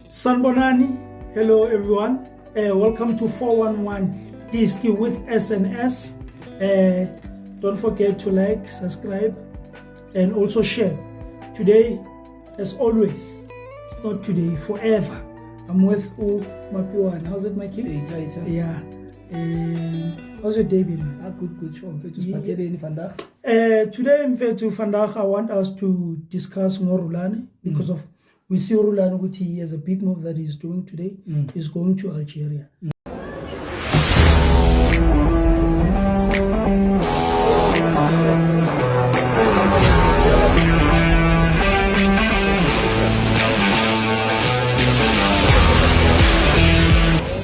Sanbonani, hello everyone. Welcome to 411 Diski with SNS. Don't forget to like, subscribe, and also share. Today, as always, it's not today, forever. I'm with Mapiwan. How's it, Mikey? Yeah. How's your day been? Good. Today in Fetu Vandag, I want us to discuss more Rhulani because of we see Rhulani, which he has a big move that he's doing today. He's going to Algeria.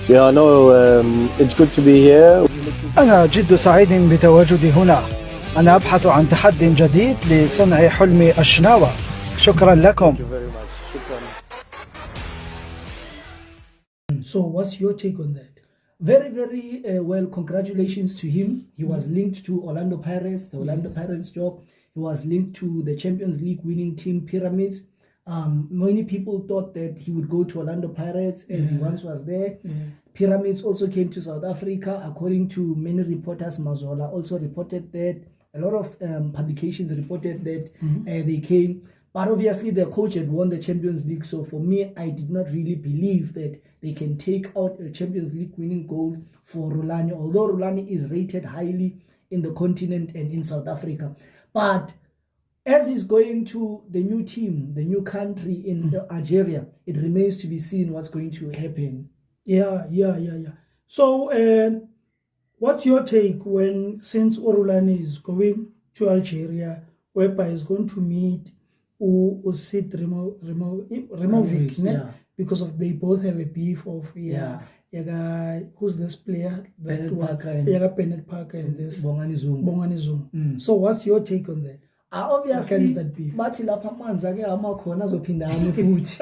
Yeah, no, it's good to be here. أنا جد سعيد بتواجدي هنا. أنا أبحث عن تحدي جديد لصنع حلمي الشناوة. شكرا لكم. So what's your take on that? Very well, congratulations to him. He was linked to Orlando Pirates, the Orlando Pirates job. He was linked to the Champions League winning team Pyramids. Many people thought that he would go to Orlando Pirates as he once was there. Pyramids also came to South Africa. According to many reporters, Mazola also reported that. A lot of publications reported that they came. But obviously the coach had won the Champions League. So for me, I did not really believe that they can take out a Champions League winning goal for Rhulani. Although Rhulani is rated highly in the continent and in South Africa. But as he's going to the new team, the new country in Algeria, it remains to be seen what's going to happen. Yeah. So what's your take since Rhulani is going to Algeria, whereby he's going to meet Sead REMOVIC, because of they both have a beef of who's this player? Bennett Parker and this Bongani Zoom. So what's your take on that? Obviously, bathi lapha amanzi ake amakhona azophinda ame futhi.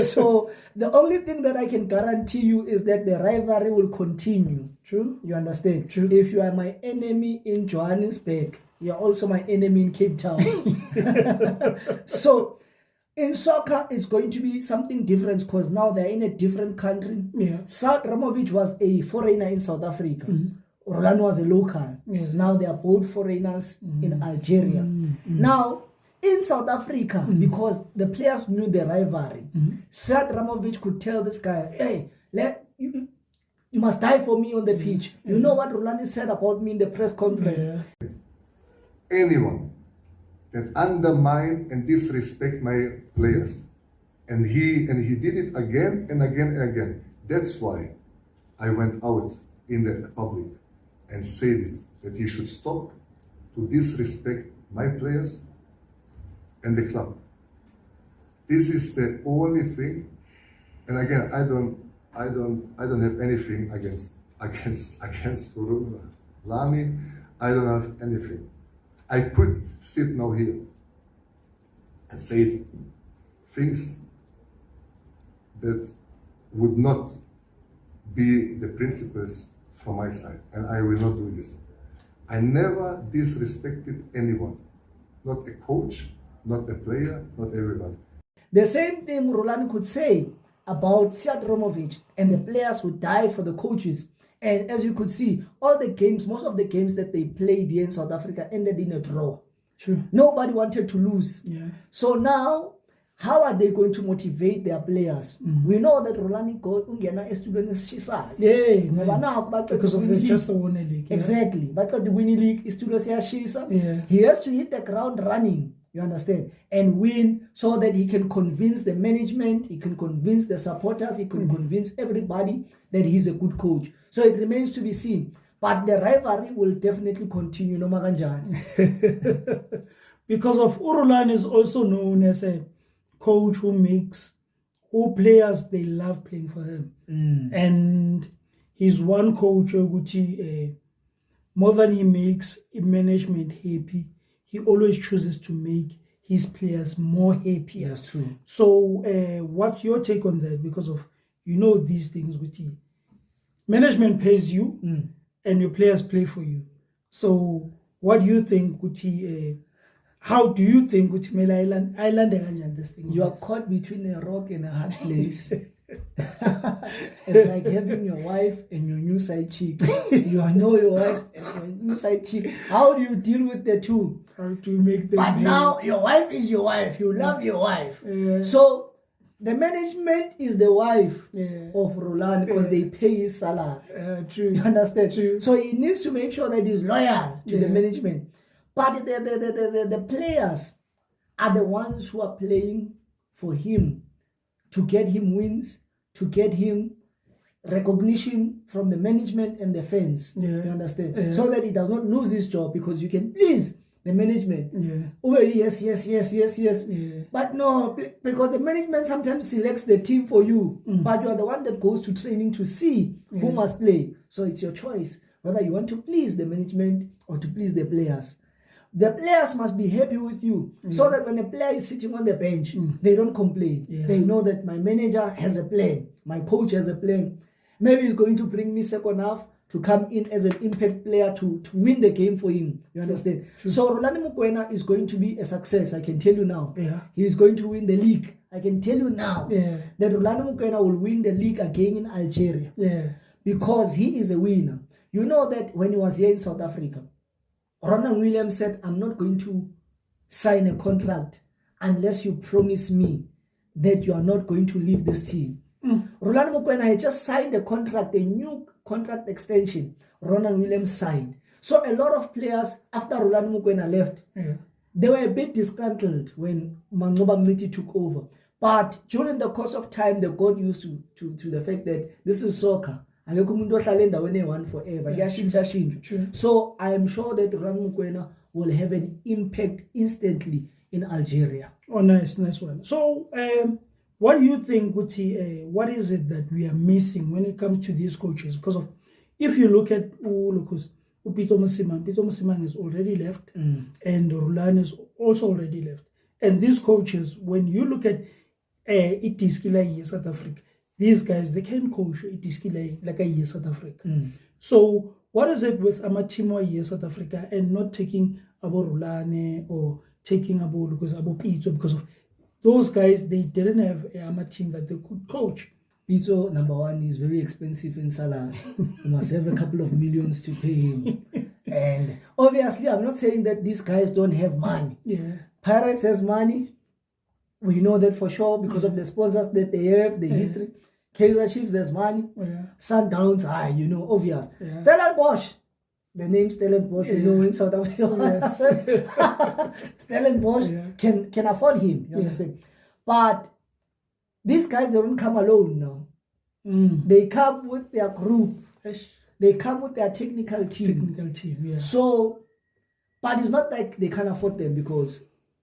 So the only thing that I can guarantee you is that the rivalry will continue. True. You understand? True. If you are my enemy in Johannesburg, you are also my enemy in Cape Town. So in soccer, it's going to be something different because now they're in a different country. Sead REMOVIC was a foreigner in South Africa. Rhulani was a local. Now they are both foreigners in Algeria. Now, in South Africa, because the players knew the rivalry, Sead REMOVIC could tell this guy, hey, you must die for me on the pitch. You know what Rhulani said about me in the press conference? Anyone that undermine and disrespect my players, and he did it again and again. That's why I went out in the public and said it, that he should stop to disrespect my players and the club. This is the only thing, and again, I don't have anything against Rhulani. I don't have anything. I could sit now here and say things that would not be the principles from my side, and I will not do this. I never disrespected anyone, not a coach, not a player, not everyone. The same thing Rhulani could say about Sead REMOVIC, and the players would die for the coaches. And as you could see, all the games, most of the games that they played here in South Africa ended in a draw. True. Nobody wanted to lose. So now, how are they going to motivate their players? We know that Rhulani got ungena estudweni esishisayo. Because of this just the winning league. Exactly. But the winning league istudweni siyashisa. He has to hit the ground running. You understand? And win so that he can convince the management, he can convince the supporters, he can convince everybody that he's a good coach. So it remains to be seen. But the rivalry will definitely continue, no matter what. Because of Rhulani is also known as a coach who players, they love playing for him. And he's one coach, more than he makes management happy, he always chooses to make his players more happy. That's true. So what's your take on that? Because of, these things, management pays you and your players play for you. So what do you think, Kuti? How do you think Kuti Mele Island this thing? You are caught between a rock and a hard place. It's like having your wife and your new side chick. You know your wife and your new side chick. How do you deal with the two? How to make them? But now your wife is your wife. You love your wife. So the management is the wife of Rhulani because they pay his salary. True. You understand? True. So he needs to make sure that he's loyal to the management. But the players are the ones who are playing for him to get him wins, to get him recognition from the management and the fans. You understand? So that he does not lose his job because you can please the management. Oh, yes. But no, because the management sometimes selects the team for you, but you are the one that goes to training to see who must play. So it's your choice whether you want to please the management or to please the players. The players must be happy with you so that when a player is sitting on the bench, they don't complain. They know that my manager has a plan, my coach has a plan. Maybe he's going to bring me second half to come in as an impact player to win the game for him. You understand? So Rhulani Mokwena is going to be a success, I can tell you now. He is going to win the league. I can tell you now that Rhulani Mokwena will win the league again in Algeria because he is a winner. You know that when he was here in South Africa, Ronald Williams said, I'm not going to sign a contract unless you promise me that you are not going to leave this team. Rhulani Mokwena had just signed a contract, a new contract extension. Ronald Williams signed. So a lot of players, after Rhulani Mokwena left, they were a bit disgruntled when Mangoba Miti took over. But during the course of time, they got used to the fact that this is soccer. When they won forever. So I am sure that Rhulani Mokwena will have an impact instantly in Algeria. Oh, nice one. So, what do you think, Guti? What is it that we are missing when it comes to these coaches? Because if you look at Pito Msimang is already left, and Rhulani is also already left. And these coaches, when you look at Diski like South Africa, these guys, they can coach Diski like a South Africa. So what is it with Amatimo South Africa and not taking about Rhulani or taking about Pito, because of those guys, they didn't have a team that they could coach. Pito, number one, is very expensive in salary. You must have a couple of millions to pay him. And obviously, I'm not saying that these guys don't have money. Pirates has money. We know that for sure because of the sponsors that they have, the history. Kaizer Chiefs has money. Sundowns, obvious. Stellenbosch. The name Stellenbosch, in South Africa. Stellenbosch can afford him, you understand? But these guys, they don't come alone now. They come with their group. They come with their technical team. So, but it's not like they can't afford them, because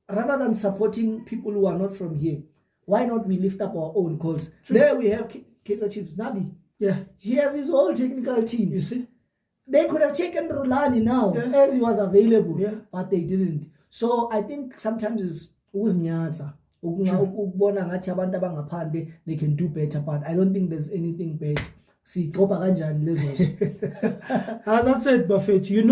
rather than supporting people who are not from here, why not we lift up our own? Because there we have Kaizer Chiefs, Nabi. He has his whole technical team. You see? They could have taken Rhulani now as he was available, but they didn't. So I think sometimes it's uzinyatsa. They can do better, but I don't think there's anything better. See, that's it, Buffett.